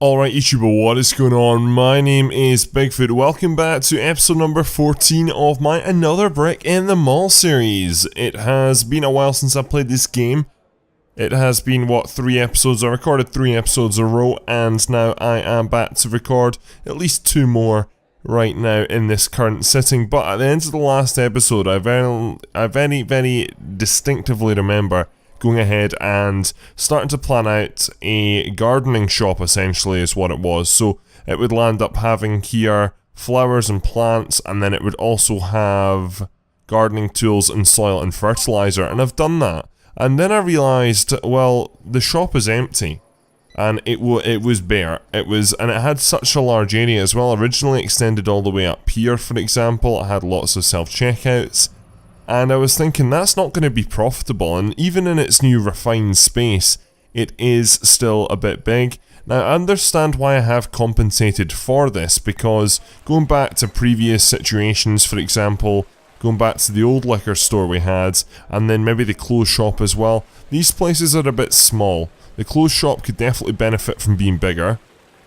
Alright YouTuber, what is going on? My name is Bigfoot. Welcome back to episode number 14 of my Another Birck in the Mall series. It has been a while since I played this game. It has been, 3 episodes? I recorded 3 episodes in a row, and now I am back to record at least 2 more right now in this current sitting. But at the end of the last episode, I very distinctively remember going ahead and starting to plan out a gardening shop, essentially, is what it was. So it would land up having here flowers and plants, and then it would also have gardening tools and soil and fertilizer, and I've done that. And then I realised, well, the shop is empty, and it was bare. And it had such a large area as well. Originally extended all the way up here, for example. It had lots of self-checkouts. And I was thinking, that's not going to be profitable, and even in its new refined space, it is still a bit big. Now, I understand why I have compensated for this, because going back to previous situations, for example, going back to the old liquor store we had, and then maybe the clothes shop as well, these places are a bit small. The clothes shop could definitely benefit from being bigger,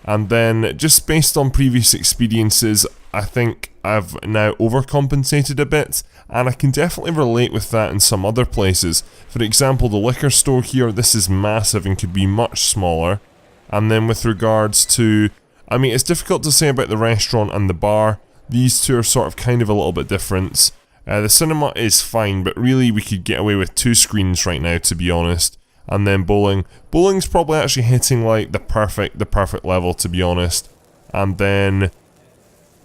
and then just based on previous experiences, I think I've now overcompensated a bit, and I can definitely relate with that in some other places. For example, the liquor store here, this is massive and could be much smaller. And then with regards to, I mean, it's difficult to say about the restaurant and the bar. These two are sort of kind of a little bit different. The cinema is fine, but really we could get away with 2 screens right now, to be honest. And then bowling. Bowling's probably actually hitting like the perfect level, to be honest. And then,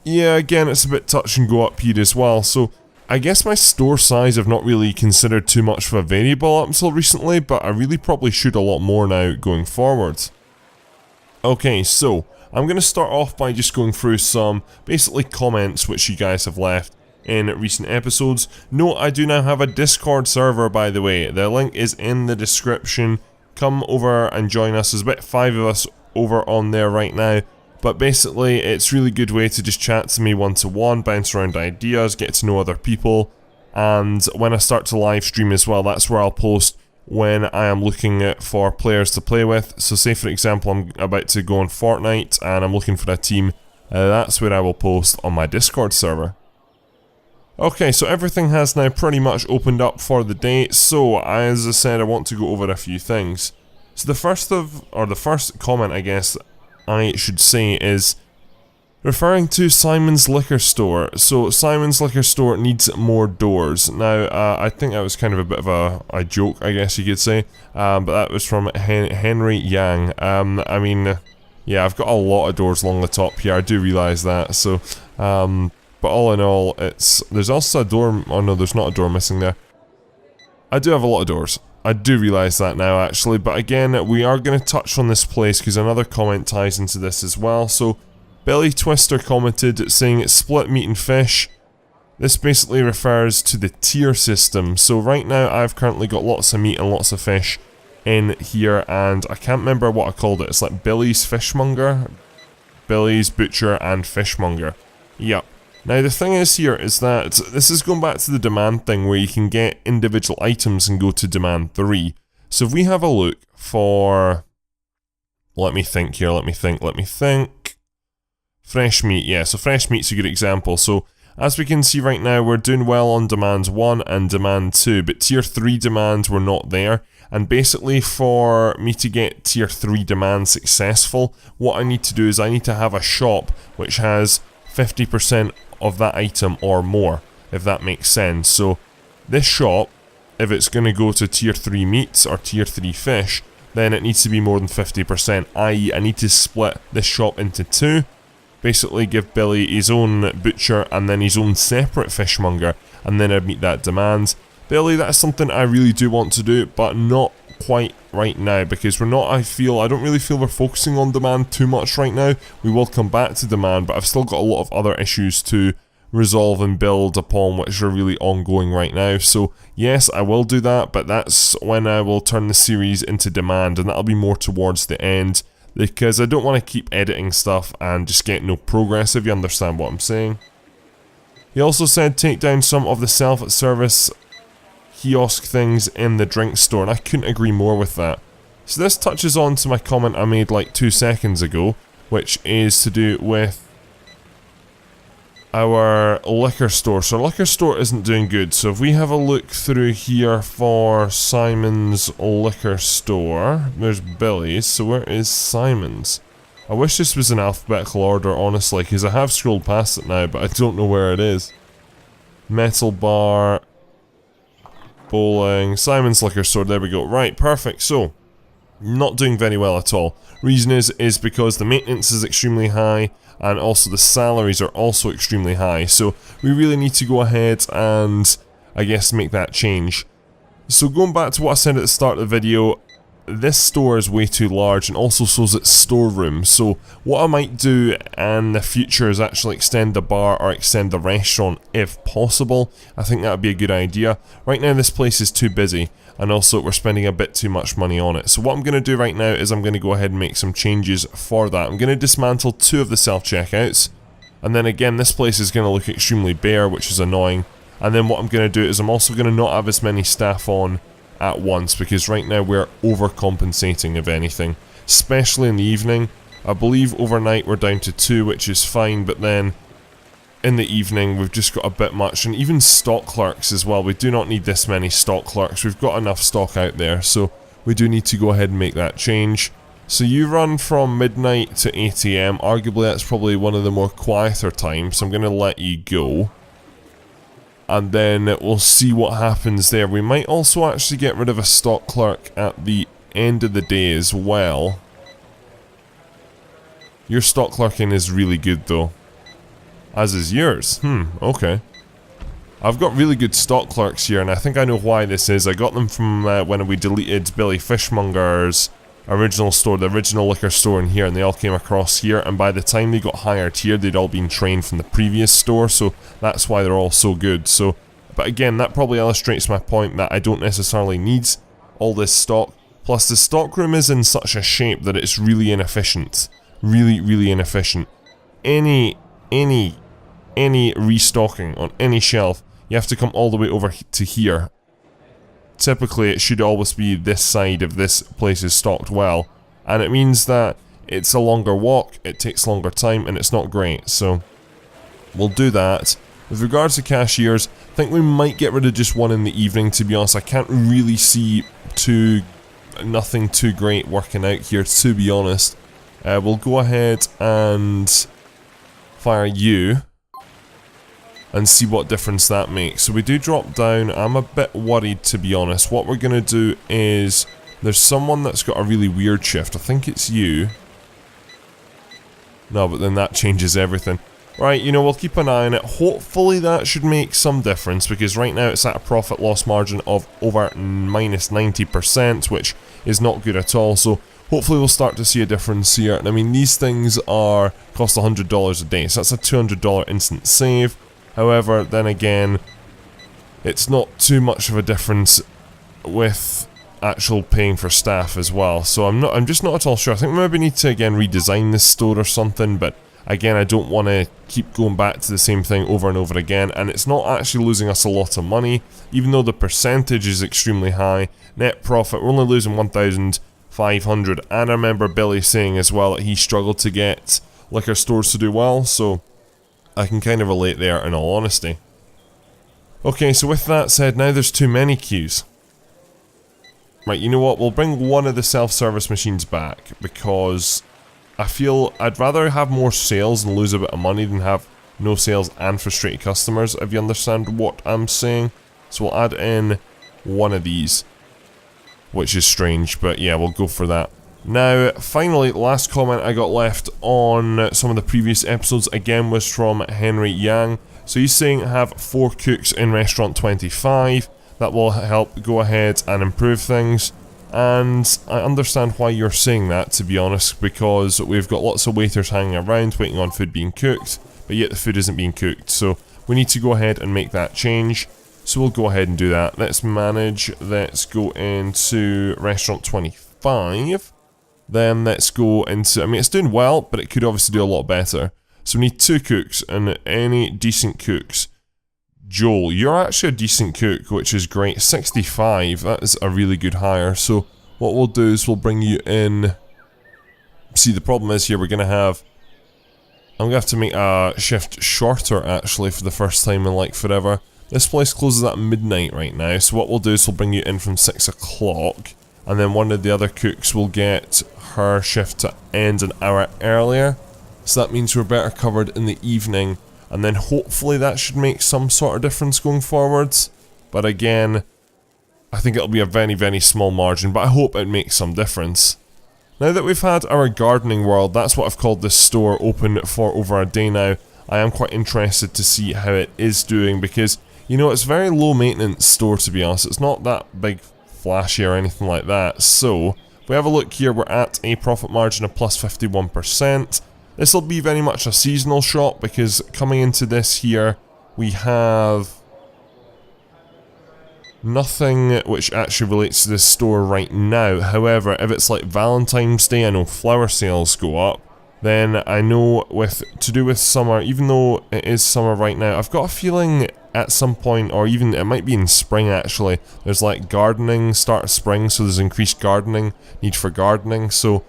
yeah, again, it's a bit touch and go up here as well. So I guess my store size I've not really considered too much of a variable up until recently, but I really probably should a lot more now going forward. Okay, so I'm going to start off by just going through some basically comments which you guys have left in recent episodes. Note, I do now have a Discord server, by the way. The link is in the description. Come over and join us. There's about 5 of us over on there right now. But basically, it's a really good way to just chat to me one-to-one, bounce around ideas, get to know other people. And when I start to live stream as well, that's where I'll post when I am looking for players to play with. So say for example, I'm about to go on Fortnite and I'm looking for a team. That's where I will post on my Discord server. Okay, so everything has now pretty much opened up for the day. So, as I said, I want to go over a few things. So the first comment, I guess, I should say, is referring to Simon's Liquor Store. So Simon's Liquor Store needs more doors. Now, I think that was kind of a bit of a joke, I guess you could say, but that was from Henry Yang. I mean, yeah, I've got a lot of doors along the top here, I do realise that, so, but all in all, there's also a door, oh no, there's not a door missing there. I do have a lot of doors. I do realise that now, actually, but again, we are going to touch on this place because another comment ties into this as well. So, Billy Twister commented saying it's split meat and fish. This basically refers to the tier system. So right now, I've currently got lots of meat and lots of fish in here, and I can't remember what I called it. It's like Billy's Fishmonger, Billy's Butcher and Fishmonger. Yep. Now the thing is here is that this is going back to the demand thing where you can get individual items and go to demand 3. So if we have a look for, let me think here, let me think. Fresh meat, yeah, so fresh meat's a good example. So as we can see right now, we're doing well on demand 1 and demand 2, but tier 3 demands were not there. And basically for me to get tier 3 demand successful, what I need to do is I need to have a shop which has 50% of that item or more, if that makes sense. So this shop, if it's going to go to tier 3 meats or tier 3 fish, then it needs to be more than 50%, i.e. I need to split this shop into 2, basically give Billy his own butcher and then his own separate fishmonger, and then I'd meet that demand. Billy, that's something I really do want to do, but not quite right now, because I don't really feel we're focusing on demand too much right now. We will come back to demand, but I've still got a lot of other issues to resolve and build upon which are really ongoing right now. So yes, I will do that, but that's when I will turn the series into demand, and that'll be more towards the end, because I don't want to keep editing stuff and just get no progress, if you understand what I'm saying. He also said take down some of the self-service kiosk things in the drink store, and I couldn't agree more with that. So this touches on to my comment I made like 2 seconds ago, which is to do with our liquor store. So our liquor store isn't doing good. So if we have a look through here for Simon's liquor store, there's Billy's. So where is Simon's? I wish this was in alphabetical order, honestly, because I have scrolled past it now, but I don't know where it is. Metal bar, bowling, Simon's liquor store, there we go. Right, perfect. So, not doing very well at all. Reason is because the maintenance is extremely high, and also the salaries are also extremely high. So, we really need to go ahead and, I guess, make that change. So, going back to what I said at the start of the video, this store is way too large, and also so is its storeroom. So what I might do in the future is actually extend the bar or extend the restaurant if possible. I think that would be a good idea. Right now this place is too busy, and also we're spending a bit too much money on it. So what I'm going to do right now is I'm going to go ahead and make some changes for that. I'm going to dismantle 2 of the self-checkouts, and then again this place is going to look extremely bare, which is annoying. And then what I'm going to do is I'm also going to not have as many staff on at once, because right now we're overcompensating, if anything, especially in the evening. I believe overnight we're down to 2, which is fine, but then in the evening we've just got a bit much. And even stock clerks as well, we do not need this many stock clerks. We've got enough stock out there, so we do need to go ahead and make that change. So you run from midnight to 8 AM, arguably that's probably one of the more quieter times, so I'm going to let you go. And then we'll see what happens there. We might also actually get rid of a stock clerk at the end of the day as well. Your stock clerking is really good though. As is yours. Okay. I've got really good stock clerks here, and I think I know why this is. I got them from when we deleted Billy Fishmonger's original store, the original liquor store in here, and they all came across here, and by the time they got hired here they'd all been trained from the previous store, so that's why they're all so good. So, but again, that probably illustrates my point that I don't necessarily need all this stock. Plus the stockroom is in such a shape that it's really inefficient. Really inefficient. Any restocking on any shelf, you have to come all the way over to here. Typically it should always be this side if this place is stocked well, and it means that it's a longer walk, it takes longer time, and it's not great. So we'll do that. With regards to cashiers, I think we might get rid of just 1 in the evening, to be honest. I can't really see nothing too great working out here, to be honest. We'll go ahead and fire you and see what difference that makes. So we do drop down. I'm a bit worried, to be honest. What we're going to do is, there's someone that's got a really weird shift. I think it's you. No, but then that changes everything. Right, you know, we'll keep an eye on it. Hopefully that should make some difference, because right now it's at a profit loss margin of over minus 90%, which is not good at all. So hopefully we'll start to see a difference here. And I mean, these things cost $100 a day, so that's a $200 instant save. However, then again, it's not too much of a difference with actual paying for staff as well. So I'm just not at all sure. I think we maybe need to again redesign this store or something, but again, I don't want to keep going back to the same thing over and over again, and it's not actually losing us a lot of money, even though the percentage is extremely high. Net profit, we're only losing 1,500, and I remember Billy saying as well that he struggled to get liquor stores to do well, so I can kind of relate there in all honesty. Okay, so with that said, now there's too many queues. Right, you know what, we'll bring 1 of the self-service machines back, because I feel I'd rather have more sales and lose a bit of money than have no sales and frustrated customers, if you understand what I'm saying. So we'll add in 1 of these, which is strange, but yeah, we'll go for that. Now, finally, the last comment I got left on some of the previous episodes, again, was from Henry Yang. So he's saying have 4 cooks in restaurant 25. That will help go ahead and improve things. And I understand why you're saying that, to be honest, because we've got lots of waiters hanging around waiting on food being cooked, but yet the food isn't being cooked. So we need to go ahead and make that change. So we'll go ahead and do that. Let's manage. Let's go into restaurant 25. Then let's go into, I mean, it's doing well, but it could obviously do a lot better. So we need 2 cooks, and any decent cooks. Joel, you're actually a decent cook, which is great. 65, that is a really good hire. So what we'll do is we'll bring you in. See, the problem is here, I'm going to have to make a shift shorter, actually, for the first time in, like, forever. This place closes at midnight right now, so what we'll do is we'll bring you in from 6 o'clock, and then one of the other cooks will get her shift to end an hour earlier. So that means we're better covered in the evening, and then hopefully that should make some sort of difference going forwards. But again, I think it'll be a very, very small margin, but I hope it makes some difference. Now that we've had our gardening world, that's what I've called this store, open for over a day now, I am quite interested to see how it is doing, because, you know, it's a very low maintenance store, to be honest. It's not that big, flashy or anything like that. So, if we have a look here, we're at a profit margin of plus 51%. This will be very much a seasonal shop, because coming into this here, we have nothing which actually relates to this store right now. However, if it's like Valentine's Day, I know flower sales go up. Then I know to do with summer, even though it is summer right now, I've got a feeling at some point, or even it might be in spring actually, there's like gardening, start of spring, so there's increased gardening, need for gardening, so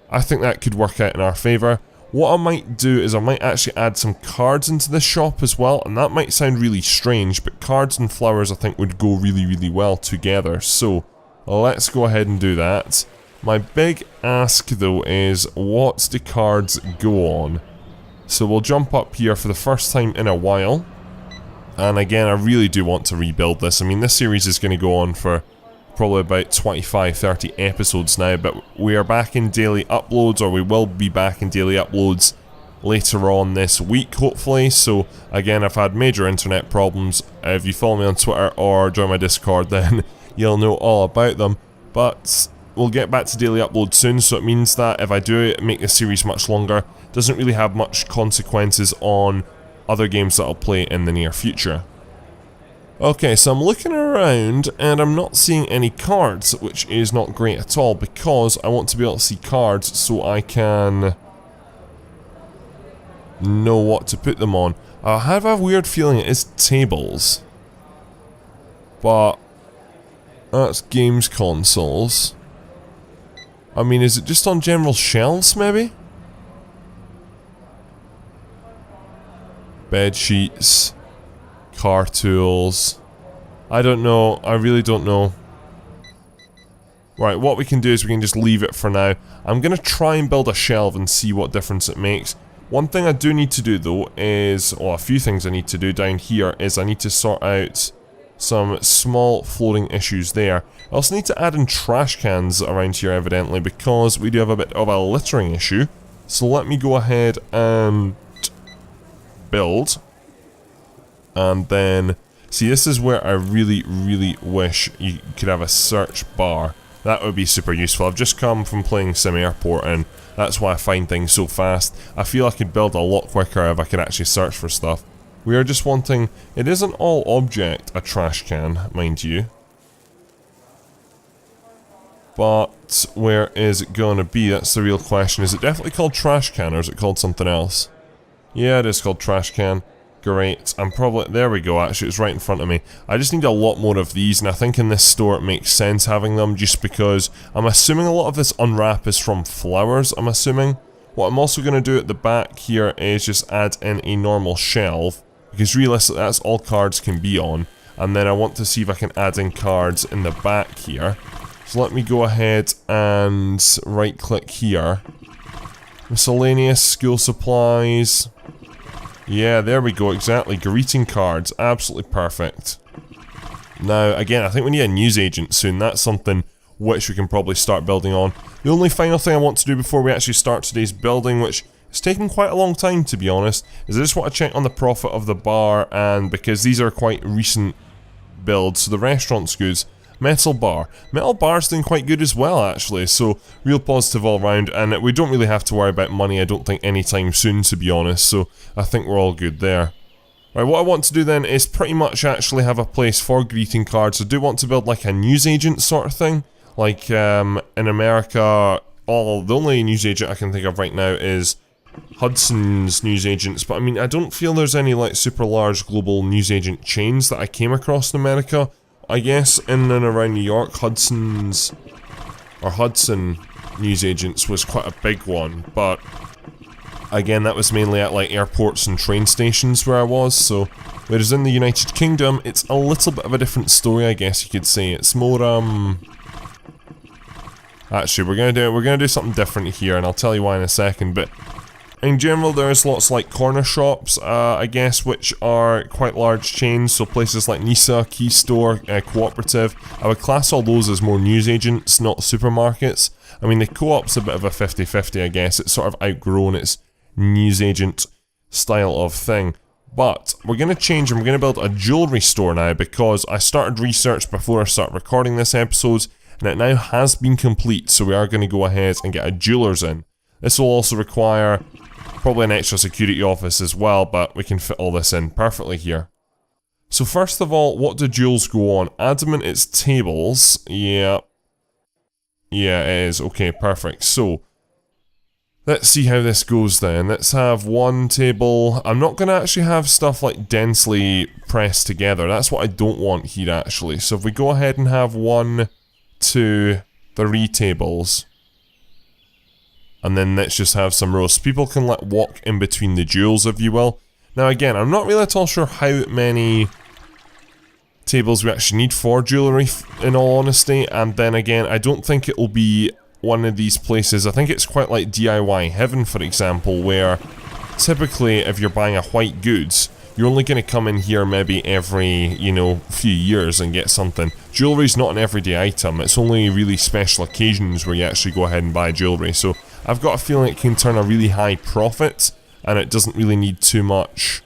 I think that could work out in our favour. What I might do is I might actually add some cards into this shop as well, and that might sound really strange, but cards and flowers I think would go really, really well together, so let's go ahead and do that. My big ask though is, what do cards go on? So we'll jump up here for the first time in a while, and again I really do want to rebuild this. I mean, this series is going to go on for probably about 25-30 episodes now, but we are back in daily uploads, or we will be back in daily uploads later on this week hopefully. So again, I've had major internet problems. If you follow me on Twitter or join my Discord, then you'll know all about them, but we'll get back to daily uploads soon, so it means that if I do make this series much longer, it doesn't really have much consequences on other games that I'll play in the near future. Okay, so I'm looking around and I'm not seeing any cards, which is not great at all, because I want to be able to see cards so I can know what to put them on. I have a weird feeling it is tables, but that's games consoles. I mean, is it just on general shelves, maybe? Bed sheets, car tools. I don't know. I really don't know. Right, what we can do is we can just leave it for now. I'm going to try and build a shelf and see what difference it makes. One thing I do need to do though is, or a few things I need to do down here, is I need to sort out some small floating issues there. I also need to add in trash cans around here evidently, because we do have a bit of a littering issue. So let me go ahead and build, and then see, this is where I really, really wish you could have a search bar. That would be super useful. I've just come from playing Sim Airport, and that's why I find things so fast. I feel I could build a lot quicker if I could actually search for stuff. We are just wanting, it isn't all object a trash can, mind you, but where is it gonna be? That's the real question. Is it definitely called trash can, or is it called something else? Yeah, it is called trash can. Great. I'm probably... There we go, actually. It's right in front of me. I just need a lot more of these, and I think in this store it makes sense having them, just because I'm assuming a lot of this unwrap is from flowers, I'm assuming. What I'm also going to do at the back here is just add in a normal shelf, because realistically that's all cards can be on. And then I want to see if I can add in cards in the back here. So let me go ahead and right click here. Miscellaneous, school supplies... Yeah, there we go, exactly. Greeting cards, absolutely perfect. Now, again, I think we need a newsagent soon. That's something which we can probably start building on. The only final thing I want to do before we actually start today's building, which has taken quite a long time to be honest, is I just want to check on the profit of the bar, and because these are quite recent builds, so the restaurant's good. Metal bar. Metal bar's doing quite good as well, actually, so real positive all round, and we don't really have to worry about money, I don't think, anytime soon, to be honest, so I think we're all good there. Right, what I want to do then is pretty much actually have a place for greeting cards. I do want to build like a newsagent sort of thing, like in America, the only newsagent I can think of right now is Hudson's newsagents, but I mean, I don't feel there's any like super large global newsagent chains that I came across in America. I guess in and around New York, Hudson's or Hudson newsagents was quite a big one, but again, that was mainly at like airports and train stations where I was, so whereas in the United Kingdom, it's a little bit of a different story, I guess you could say. It's more, actually, we're gonna do something different here, and I'll tell you why in a second, but in general, there's lots like corner shops, I guess, which are quite large chains, so places like Nisa, Key Store, Cooperative. I would class all those as more newsagents, not supermarkets. I mean, the Co-op's a bit of a 50-50, I guess. It's sort of outgrown its newsagent style of thing. But we're going to change and we're going to build a jewellery store now, because I started research before I started recording this episode, and it now has been complete, so we are going to go ahead and get a jeweller's in. This will also require probably an extra security office as well, but we can fit all this in perfectly here. So first of all, what do jewels go on? Adamant, it's tables. Yeah, it is. Okay, perfect. So let's see how this goes then. Let's have one table. I'm not going to actually have stuff like densely pressed together. That's what I don't want here actually. So if we go ahead and have 1, 2, 3 tables, and then let's just have some rows. People can walk in between the jewels, if you will. Now again, I'm not really at all sure how many tables we actually need for jewellery, in all honesty. And then again, I don't think it will be one of these places. I think it's quite like DIY Heaven, for example, where typically if you're buying a white goods, you're only going to come in here maybe every, you know, few years and get something. Jewellery's not an everyday item. It's only really special occasions where you actually go ahead and buy jewellery. So I've got a feeling it can turn a really high profit, and it doesn't really need too much,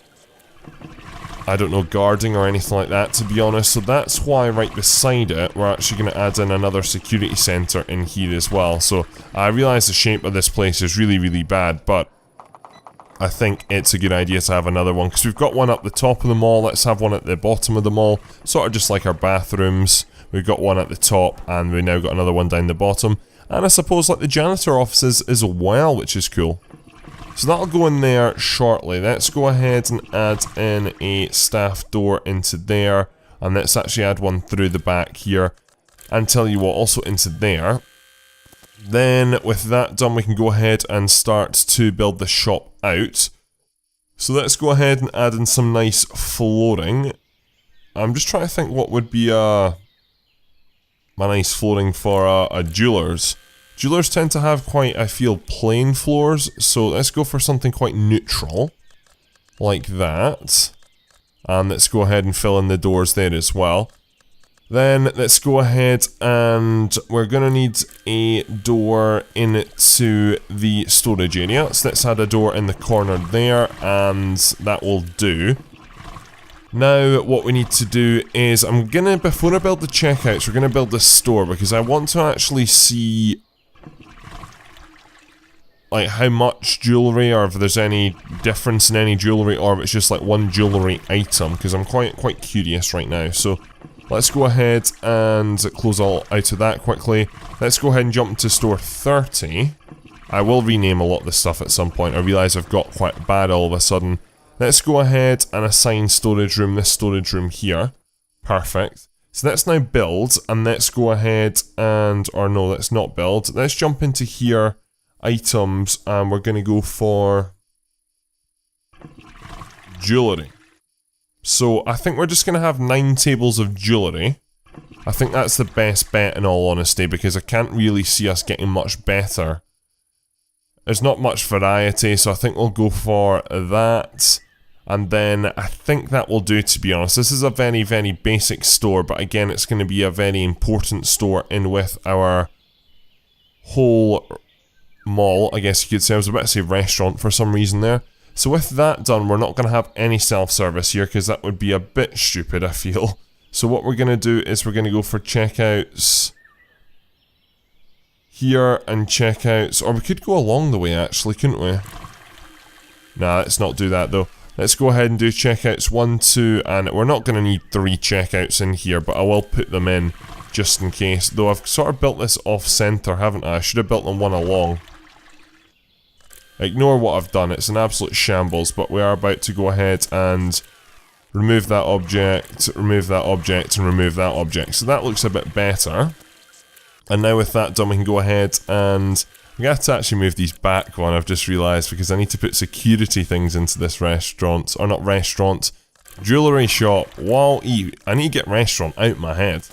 I don't know, guarding or anything like that, to be honest. So that's why right beside it, we're actually going to add in another security centre in here as well. So I realise the shape of this place is really, really bad, but I think it's a good idea to have another one, because we've got one up the top of the mall. Let's have one at the bottom of the mall, sort of just like our bathrooms. We've got one at the top, and we've now got another one down the bottom. And I suppose like the janitor offices as well, which is cool. So that'll go in there shortly. Let's go ahead and add in a staff door into there, and let's actually add one through the back here, and tell you what, also into there. Then with that done, we can go ahead and start to build the shop out. So let's go ahead and add in some nice flooring. I'm just trying to think what would be a nice flooring for a jeweller's. Jewelers tend to have quite, I feel, plain floors, so let's go for something quite neutral, like that. And let's go ahead and fill in the doors there as well. Then let's go ahead and we're going to need a door into the storage area. So let's add a door in the corner there, and that will do. Now what we need to do is, before I build the checkouts, we're going to build this store, because I want to actually see like how much jewellery, or if there's any difference in any jewellery, or if it's just like one jewellery item, because I'm quite curious right now. So let's go ahead and close all out of that quickly. Let's go ahead and jump into store 30. I will rename a lot of this stuff at some point. I realise I've got quite bad all of a sudden. Let's go ahead and assign storage room, this storage room here. Perfect. So let's now build, and let's go ahead and, or no, let's not build. Let's jump into here, items, and we're going to go for jewellery. So I think we're just going to have 9 tables of jewellery. I think that's the best bet in all honesty, because I can't really see us getting much better. There's not much variety, so I think we'll go for that. And then I think that will do, to be honest. This is a very, very basic store, but again, it's going to be a very important store in with our whole mall, I guess you could say. I was about to say restaurant for some reason there. So with that done, we're not going to have any self-service here, because that would be a bit stupid, I feel. So what we're going to do is we're going to go for checkouts here and checkouts, or we could go along the way actually, couldn't we? Nah, let's not do that though. Let's go ahead and do checkouts 1, 2, and we're not going to need 3 checkouts in here, but I will put them in just in case. Though I've sort of built this off-center, haven't I? I should have built them one along. Ignore what I've done, it's an absolute shambles, but we are about to go ahead and remove that object, remove that object, and remove that object. So that looks a bit better. And now with that done, we can go ahead and we have to actually move these back one, I've just realised, because I need to put security things into this restaurant, or not restaurant, jewellery shop. Wow, I need to get restaurant out my head.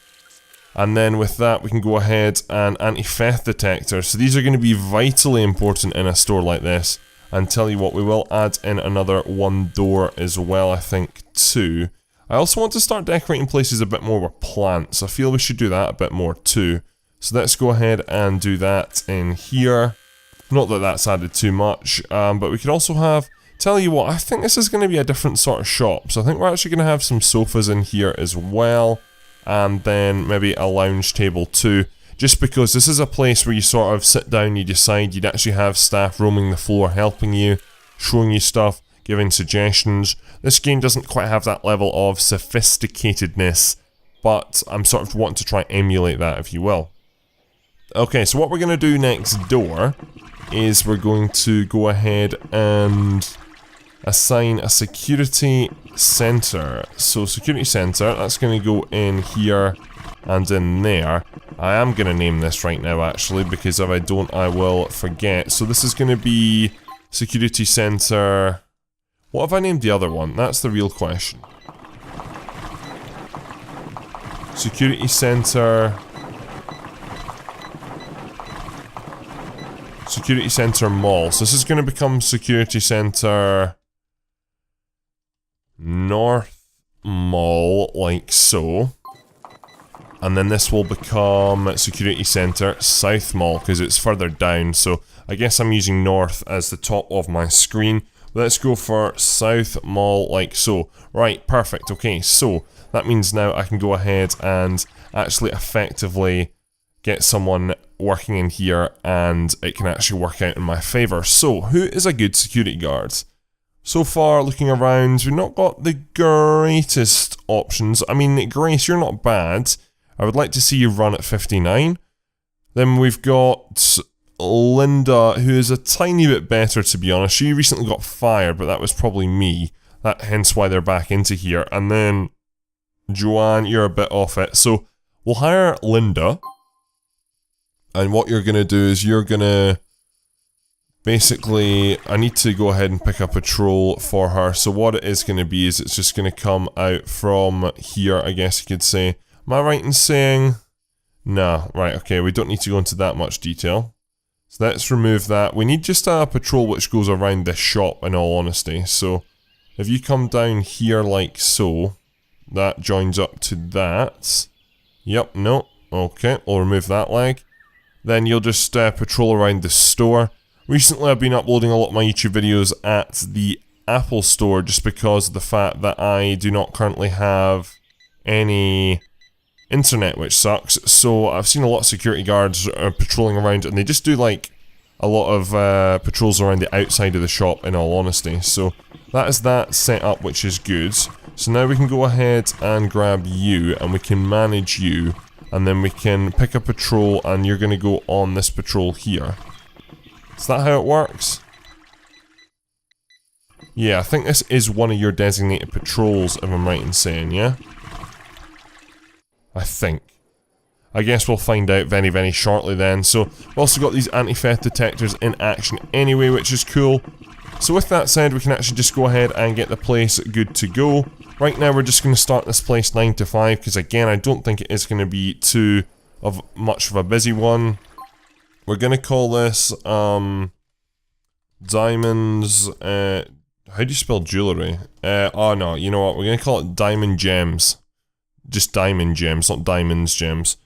And then with that, we can go ahead and anti-theft detector. So these are going to be vitally important in a store like this. And tell you what, we will add in another one door as well, I think, too. I also want to start decorating places a bit more with plants. I feel we should do that a bit more too. So let's go ahead and do that in here. Not that that's added too much, but we could also have... Tell you what, I think this is going to be a different sort of shop. So I think we're actually going to have some sofas in here as well. And then maybe a lounge table too. Just because this is a place where you sort of sit down, you decide, you'd actually have staff roaming the floor, helping you, showing you stuff, giving suggestions. This game doesn't quite have that level of sophisticatedness, but I'm sort of wanting to try and emulate that, if you will. Okay, so what we're going to do next door is we're going to go ahead and assign a security center. So security center, that's going to go in here and in there. I am going to name this right now actually, because if I don't I will forget. So this is going to be security center. What have I named the other one? That's the real question. Security center. Security Center Mall. So this is going to become Security Center North Mall, like so. And then this will become Security Center South Mall, because it's further down. So I guess I'm using North as the top of my screen. Let's go for South Mall, like so. Right, perfect. Okay, so that means now I can go ahead and actually effectively get someone working in here, and it can actually work out in my favour. So, who is a good security guard? So far, looking around, we've not got the greatest options. I mean, Grace, you're not bad. I would like to see you run at 59. Then we've got Linda, who is a tiny bit better, to be honest. She recently got fired, but that was probably me. Hence why they're back into here. And then Joanne, you're a bit off it. So, we'll hire Linda. And what you're going to do is you're going to... Basically, I need to go ahead and pick a patrol for her. So what it is going to be is it's just going to come out from here, I guess you could say. Am I right in saying... Nah, right, okay, we don't need to go into that much detail. So let's remove that. We need just a patrol which goes around this shop, in all honesty. So, if you come down here like so, that joins up to that. Yep, no, okay, we'll remove that leg. Then you'll just patrol around the store. Recently I've been uploading a lot of my YouTube videos at the Apple Store just because of the fact that I do not currently have any internet, which sucks. So I've seen a lot of security guards patrolling around, and they just do like a lot of patrols around the outside of the shop, in all honesty. So that is that set up, which is good. So now we can go ahead and grab you, and we can manage you. And then we can pick a patrol, and you're going to go on this patrol here. Is that how it works? Yeah, I think this is one of your designated patrols, if I'm right in saying, yeah? I think. I guess we'll find out very, very shortly then. So, we've also got these anti-theft detectors in action anyway, which is cool. So with that said, we can actually just go ahead and get the place good to go. Right now we're just going to start this place 9 to 5, because again, I don't think it is going to be too much of a busy one. We're going to call this, Diamonds, how do you spell jewellery? Oh no, you know what, we're going to call it Diamond Gems. Just Diamond Gems, not Diamonds Gems.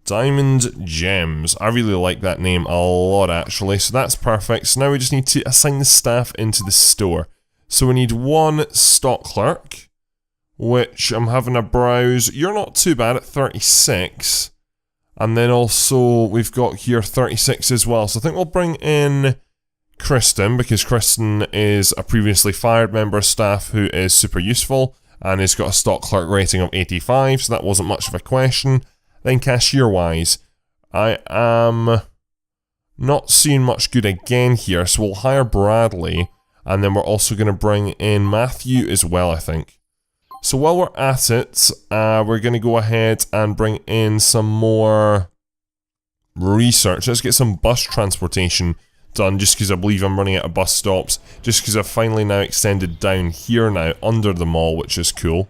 Diamond Gems. I really like that name a lot, actually, so that's perfect. So now we just need to assign the staff into the store. So we need one stock clerk, which I'm having a browse. You're not too bad at 36. And then also, we've got here 36 as well. So I think we'll bring in Kristen, because Kristen is a previously fired member of staff who is super useful, and has got a stock clerk rating of 85, so that wasn't much of a question. Then cashier-wise, I am not seeing much good again here, so we'll hire Bradley, and then we're also going to bring in Matthew as well, I think. So while we're at it, we're going to go ahead and bring in some more research. Let's get some bus transportation done, just because I believe I'm running out of bus stops, just because I've finally now extended down here now under the mall, which is cool.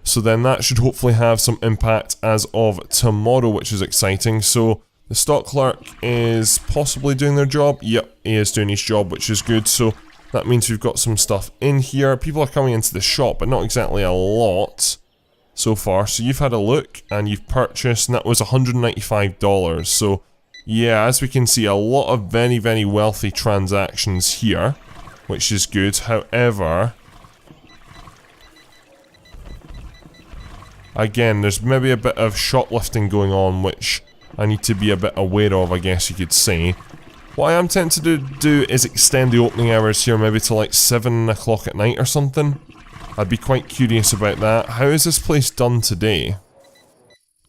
So then that should hopefully have some impact as of tomorrow, which is exciting. So the stock clerk is possibly doing their job. Yep, he is doing his job, which is good. So that means we've got some stuff in here. People are coming into the shop, but not exactly a lot so far. So you've had a look and you've purchased, and that was $195. So yeah, as we can see, a lot of very, very wealthy transactions here, which is good. However, again, there's maybe a bit of shoplifting going on, which I need to be a bit aware of, I guess you could say. What I am tempted to do is extend the opening hours here maybe to like 7 o'clock at night or something. I'd be quite curious about that. How is this place done today?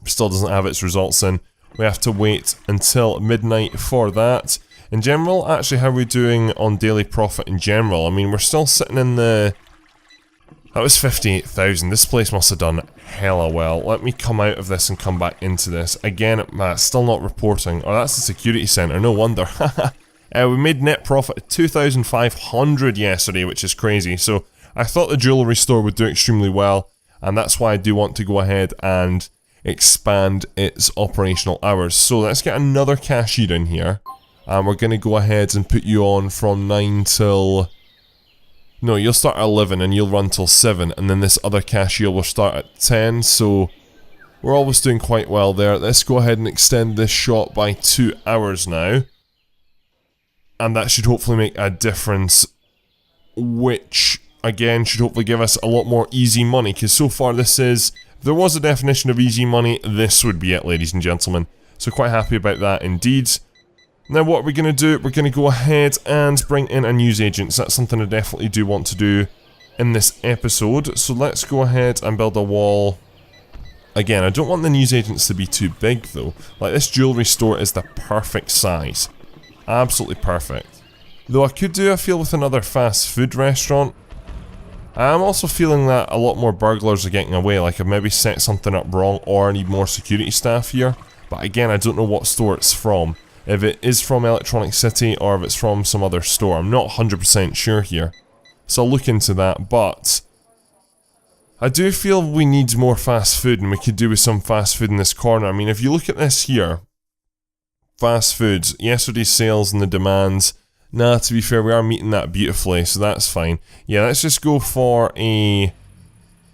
Still doesn't have its results in. We have to wait until midnight for that. In general, actually, how are we doing on daily profit in general? I mean, we're still sitting in the... That was 58,000. This place must have done hella well. Let me come out of this and come back into this. Again, Matt's still not reporting. Oh, that's the security centre. No wonder. We made net profit of 2,500 yesterday, which is crazy. So I thought the jewellery store would do extremely well, and that's why I do want to go ahead and expand its operational hours. So let's get another cashier in here, and we're going to go ahead and put you on from 9 till... No, you'll start at 11 and you'll run till 7, and then this other cashier will start at 10, so we're always doing quite well there. Let's go ahead and extend this shop by 2 hours now, and that should hopefully make a difference, which again should hopefully give us a lot more easy money, because so far this is, if there was a definition of easy money, this would be it, ladies and gentlemen. So quite happy about that indeed. Now what are we going to do? We're going to go ahead and bring in a newsagent. So that's something I definitely do want to do in this episode. So let's go ahead and build a wall. Again, I don't want the newsagents to be too big though. Like, this jewellery store is the perfect size. Absolutely perfect. Though I could do, I feel, with another fast food restaurant. I'm also feeling that a lot more burglars are getting away. Like, I've maybe set something up wrong, or I need more security staff here. But again, I don't know what store it's from. If it is from Electronic City or if it's from some other store. I'm not 100% sure here. So I'll look into that, but I do feel we need more fast food, and we could do with some fast food in this corner. I mean, if you look at this here, fast foods, yesterday's sales and the demands, nah, to be fair, we are meeting that beautifully, so that's fine. Yeah, let's just go for a...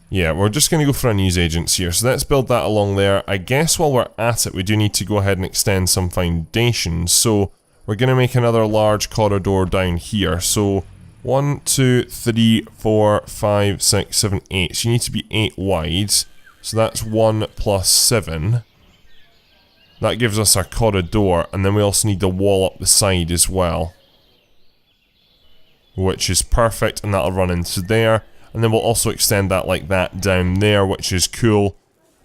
Yeah, we're just going to go for a newsagents here, so let's build that along there. I guess while we're at it, we do need to go ahead and extend some foundations, so we're going to make another large corridor down here. So 1, 2, 3, 4, 5, 6, 7, 8, so you need to be 8 wide, so that's 1 plus 7. That gives us our corridor, and then we also need the wall up the side as well, which is perfect, and that'll run into there. And then we'll also extend that like that down there, which is cool.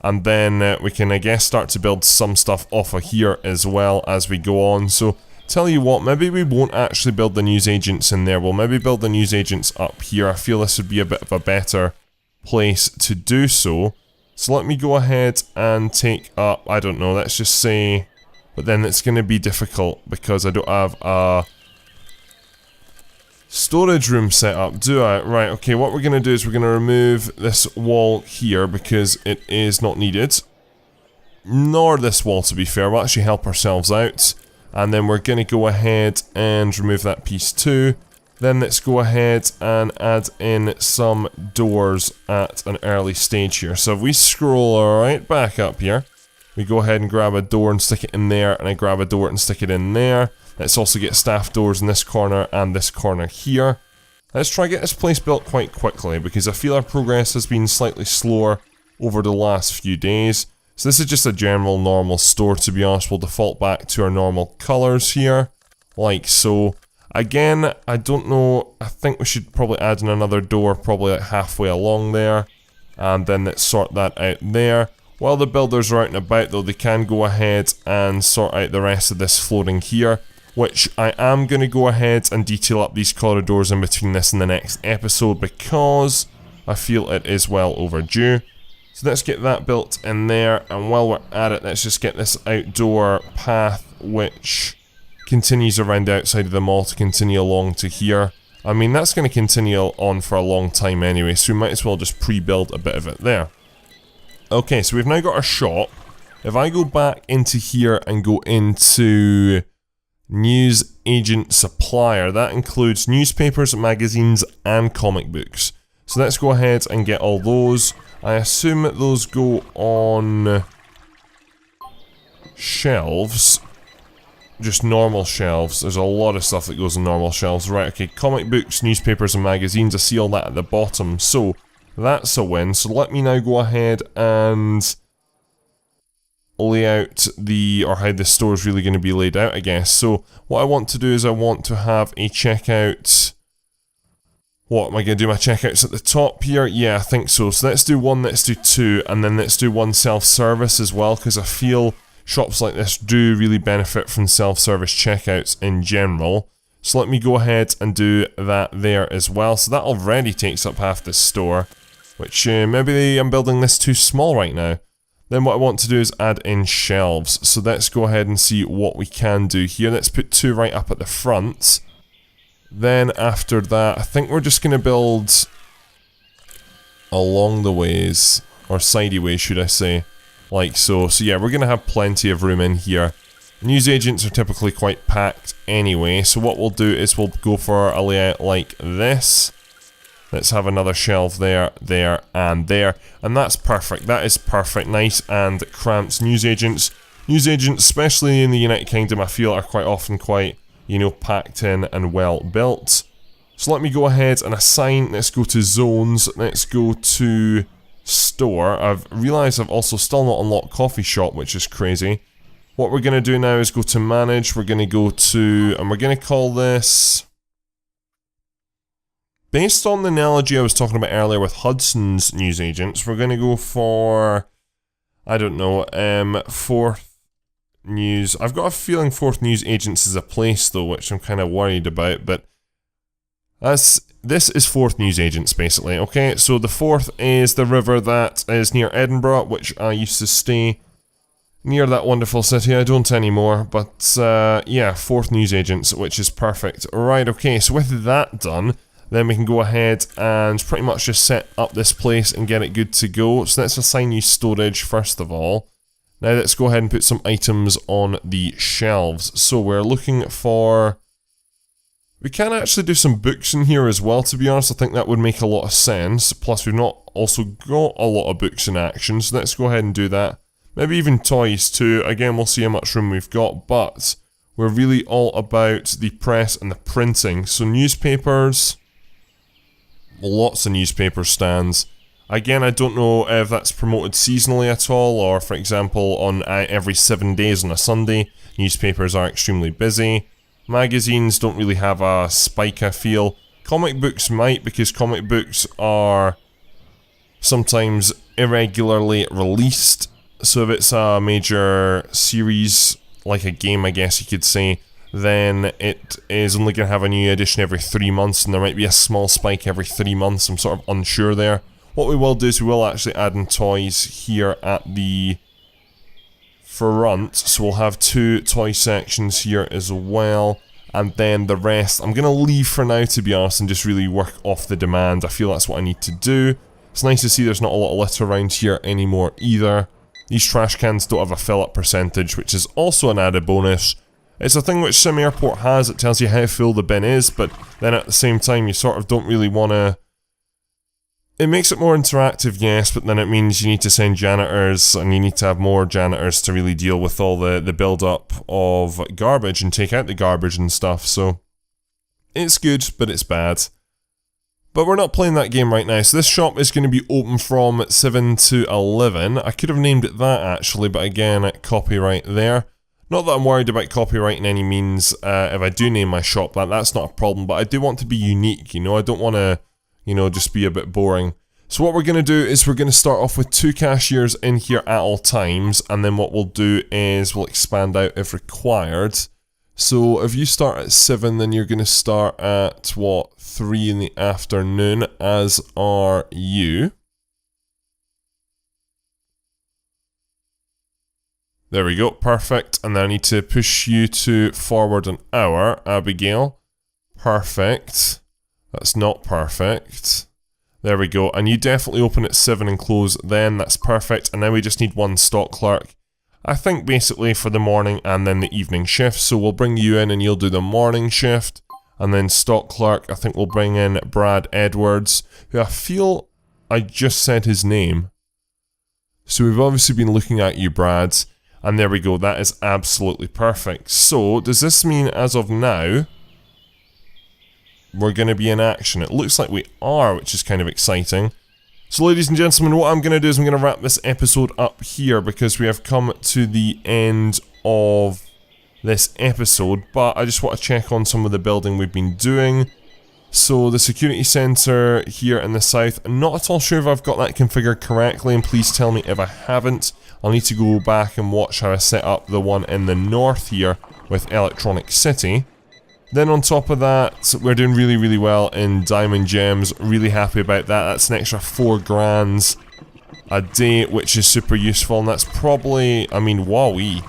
And then we can, I guess, start to build some stuff off of here as well as we go on. So, tell you what, maybe we won't actually build the newsagents in there. We'll maybe build the newsagents up here. I feel this would be a bit of a better place to do so. So let me go ahead and take up, I don't know, let's just say... But then it's going to be difficult because I don't have a... storage room set up, do I? Right, okay, what we're going to do is we're going to remove this wall here because it is not needed. Nor this wall, to be fair. We'll actually help ourselves out. And then we're going to go ahead and remove that piece too. Then let's go ahead and add in some doors at an early stage here. So if we scroll right back up here, we go ahead and grab a door and stick it in there, and I grab a door and stick it in there. Let's also get staff doors in this corner and this corner here. Let's try to get this place built quite quickly, because I feel our progress has been slightly slower over the last few days. So this is just a general normal store, to be honest. We'll default back to our normal colours here, like so. Again, I don't know, I think we should probably add in another door, probably like halfway along there. And then let's sort that out there. While the builders are out and about though, they can go ahead and sort out the rest of this flooring here, which I am going to go ahead and detail up these corridors in between this and the next episode, because I feel it is well overdue. So let's get that built in there, and while we're at it, let's just get this outdoor path which continues around the outside of the mall to continue along to here. I mean, that's going to continue on for a long time anyway, so we might as well just pre-build a bit of it there. Okay, so we've now got our shop. If I go back into here and go into news agent supplier, that includes newspapers, magazines, and comic books. So let's go ahead and get all those. I assume that those go on shelves. Just normal shelves. There's a lot of stuff that goes on normal shelves. Right, okay, comic books, newspapers, and magazines. I see all that at the bottom. So that's a win. So let me now go ahead and lay out or how the store is really going to be laid out, I guess. So what I want to do is I want to have a checkout. What, am I going to do my checkouts at the top here? Yeah, I think so. So let's do one, let's do two, and then let's do one self-service as well, because I feel shops like this do really benefit from self-service checkouts in general. So let me go ahead and do that there as well. So that already takes up half the store, which maybe I'm building this too small right now. Then what I want to do is add in shelves. So let's go ahead and see what we can do here. Let's put two right up at the front. Then after that, I think we're just going to build along the ways, or sideyways should I say, like so. So yeah, we're going to have plenty of room in here. News agents are typically quite packed anyway, so what we'll do is we'll go for a layout like this. Let's have another shelf there, there, and there, and that's perfect. That is perfect, nice and cramped. News agents, especially in the United Kingdom, I feel are quite often quite, you know, packed in and well built. So let me go ahead and assign. Let's go to zones. Let's go to store. I've realised I've also still not unlocked coffee shop, which is crazy. What we're going to do now is go to manage. We're going to go to, and we're going to call this, based on the analogy I was talking about earlier with Hudson's news agents, we're going to go for, I don't know, Fourth News. I've got a feeling Fourth News Agents is a place though, which I'm kind of worried about, but this is Fourth News Agents basically, okay? So the Forth is the river that is near Edinburgh, which I used to stay near that wonderful city. I don't anymore, but yeah, Fourth News Agents, which is perfect. Right, okay, so with that done, then we can go ahead and pretty much just set up this place and get it good to go. So let's assign you storage first of all. Now let's go ahead and put some items on the shelves. So we're looking for, we can actually do some books in here as well, to be honest. I think that would make a lot of sense. Plus we've not also got a lot of books in action, so let's go ahead and do that. Maybe even toys too. Again, we'll see how much room we've got, but we're really all about the press and the printing. So newspapers, lots of newspaper stands. Again, I don't know if that's promoted seasonally at all, or for example, on every 7 days on a Sunday, newspapers are extremely busy. Magazines don't really have a spike, I feel. Comic books might, because comic books are sometimes irregularly released. So if it's a major series, like a game I guess you could say, then it is only going to have a new edition every 3 months, and there might be a small spike every 3 months. I'm sort of unsure there. What we will do is we will actually add in toys here at the front, so we'll have 2 toy sections here as well, and then the rest I'm going to leave for now, to be honest, and just really work off the demand. I feel that's what I need to do. It's nice to see there's not a lot of litter around here anymore either. These trash cans don't have a fill-up percentage, which is also an added bonus. It's a thing which Sim Airport has, it tells you how full the bin is, but then at the same time you sort of don't really want to. It makes it more interactive, yes, but then it means you need to send janitors, and you need to have more janitors to really deal with all the build-up of garbage and take out the garbage and stuff, so it's good, but it's bad. But we're not playing that game right now, so this shop is going to be open from 7 to 11. I could have named it that actually, but again, copyright there. Not that I'm worried about copyright in any means. If I do name my shop that, that's not a problem, but I do want to be unique, you know, I don't want to, you know, just be a bit boring. So what we're going to do is we're going to start off with 2 cashiers in here at all times, and then what we'll do is we'll expand out if required. So if you start at 7, then you're going to start at, what, 3 in the afternoon, as are you. There we go, perfect. And then I need to push you to forward an hour, Abigail. Perfect. That's not perfect. There we go, and you definitely open at 7 and close then, that's perfect. And now we just need one stock clerk. I think basically for the morning and then the evening shift, so we'll bring you in and you'll do the morning shift. And then stock clerk, I think we'll bring in Brad Edwards, who I feel I just said his name. So we've obviously been looking at you, Brad. And there we go, that is absolutely perfect. So, does this mean as of now, we're going to be in action? It looks like we are, which is kind of exciting. So ladies and gentlemen, what I'm going to do is I'm going to wrap this episode up here because we have come to the end of this episode. But I just want to check on some of the building we've been doing. So the security centre here in the south, I'm not at all sure if I've got that configured correctly, and please tell me if I haven't. I'll need to go back and watch how I set up the one in the north here with Electronic City. Then on top of that, we're doing really well in Diamond Gems, really happy about that. That's an extra 4 grand a day, which is super useful, and that's probably, I mean, wowee.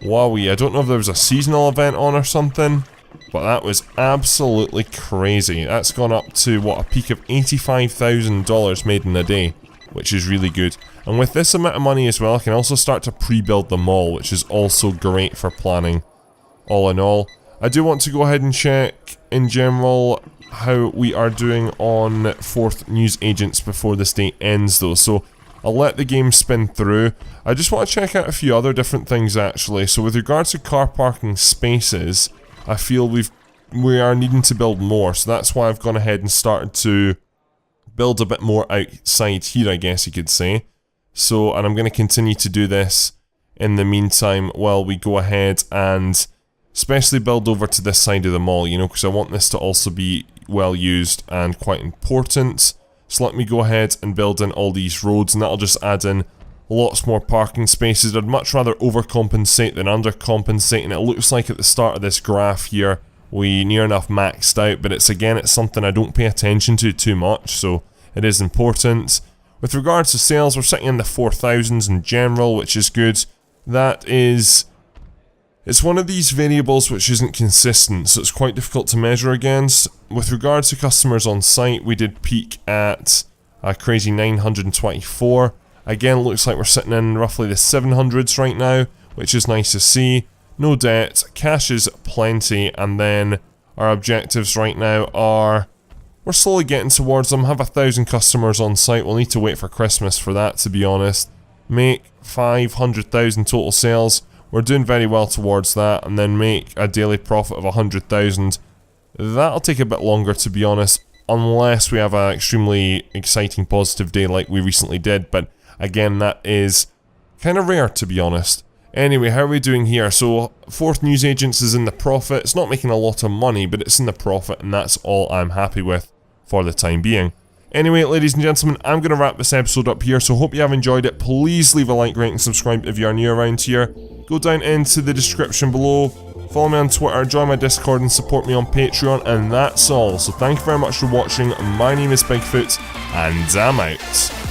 Wowee, I don't know if there was a seasonal event on or something, but that was absolutely crazy. That's gone up to, what, a peak of $85,000 made in a day, which is really good. And with this amount of money as well, I can also start to pre-build the mall, which is also great for planning. All in all, I do want to go ahead and check in general how we are doing on 4th news agents before this day ends though, so I'll let the game spin through. I just want to check out a few other different things actually. So with regards to car parking spaces, I feel we are needing to build more, so that's why I've gone ahead and started to build a bit more outside here, I guess you could say. So, and I'm going to continue to do this in the meantime while we go ahead and especially build over to this side of the mall, you know, because I want this to also be well used and quite important. So let me go ahead and build in all these roads, and that'll just add in lots more parking spaces. I'd much rather overcompensate than undercompensate, and it looks like at the start of this graph here, we near enough maxed out, but it's something I don't pay attention to too much, so it is important. With regards to sales, we're sitting in the 4,000s in general, which is good. That is... It's one of these variables which isn't consistent, so it's quite difficult to measure against. With regards to customers on site, we did peak at a crazy 924. Again, looks like we're sitting in roughly the 700s right now, which is nice to see. No debt, cash is plenty, and then our objectives right now are... We're slowly getting towards them. Have 1,000 customers on site. We'll need to wait for Christmas for that, to be honest. Make 500,000 total sales. We're doing very well towards that, and then make a daily profit of 100,000. That'll take a bit longer, to be honest, unless we have an extremely exciting positive day like we recently did, but again, that is kind of rare, to be honest. Anyway, how are we doing here? So, 4th news agents is in the profit. It's not making a lot of money, but it's in the profit, and that's all I'm happy with for the time being. Anyway, ladies and gentlemen, I'm going to wrap this episode up here, so hope you have enjoyed it. Please leave a like, rate, and subscribe if you are new around here. Go down into the description below, follow me on Twitter, join my Discord, and support me on Patreon, and that's all. So thank you very much for watching. My name is Bigfoot, and I'm out.